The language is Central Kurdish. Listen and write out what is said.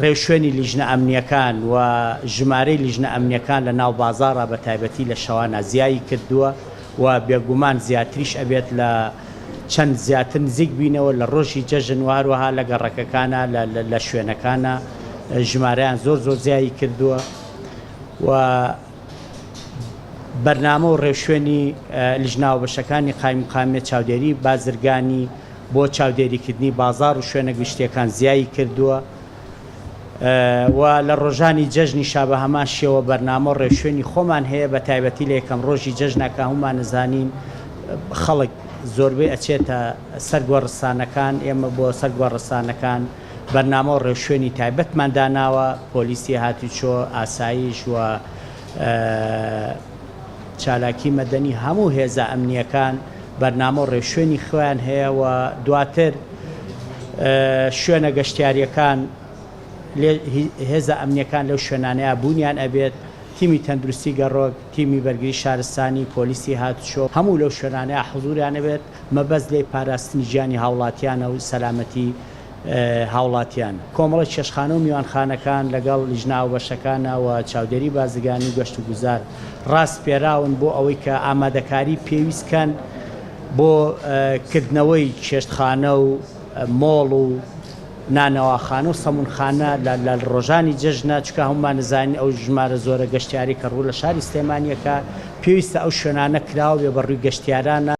ڕێوشوێنی لیژنە ئەمنیەکان و ژمارەی لیژنە ئەمنیەکان لە ناو بازاڕە بە تایبەتی لە شەوانە زیایی کردووە و بێگومان زیاتریش ئەبێت لە چەند زیاتر نزیک بینەوە لە ڕۆژی جەژن واروەها لە گەڕەکەکانە لە شوێنەکانە ژمارەیان زۆر زیایی کردووە و بەرنامە و ڕێوشوێنی لیژناوە بەشەکانی قایمقامێت چاودێری بازرگانی بۆ چاودێریکردنی بازار و شوێنە گشتیەکان زیایی کردووە و لە ڕۆژانی جەژنی شابە هەمان شێوە بەرنامە و ڕێوشوێنی خۆمان هەیە بە تایبەتی لە یەکەم ڕۆژی جەژنەکە هەمومان نزانین خەڵک زۆربەی ئەچێتە سەر گۆڕستانەکان ئێمە بۆ سەر گۆڕستانەکان بەرنامە و ڕێوشوێنی تایبەتمان داناوە پۆلیسی هاتوچۆ ئاسایش و چالاکی مەدەنی هەموو هێزە ئەمنیەکان بەرنامە و ڕێوشوێنی خۆیان هەیە و دواتر شوێنە گەشتیاریەکان هێزە ئەمنیەکان لەو شوێنانەیە بوونیان ئەبێت تیمی تەندروستی گەڕۆک تیمی بەرگری شارستانی پۆلیسی هاتوچۆ هەموو لەو شوێنانەیە حوزوریان ئەبێت مەبەست لێ پاراستنی ژیانی هاوڵاتیانە و سەلامەتی هاوڵاتیان کۆمەڵی چێشخانە و میوانخانەکان لەگەڵ لیژناوە بەشەکانە و چاودێری بازرگانی گەشت و گوزار ڕاست پێراون بۆ ئەوەی کە ئامادەکاری پێویستکەن بۆ کردنەوەی چێشتخانە و مۆڵ و نانەواخانە و سەمونخانە لە ڕۆژانی جەژنە چکە هەمومان نزانین ئەو ژمارە زۆرە گەشتیاری کە ڕوو لە شاری سلێمانیەکە پێویستە ئەو شوێنانە کراوە بێ بەڕووی گەشتیارانە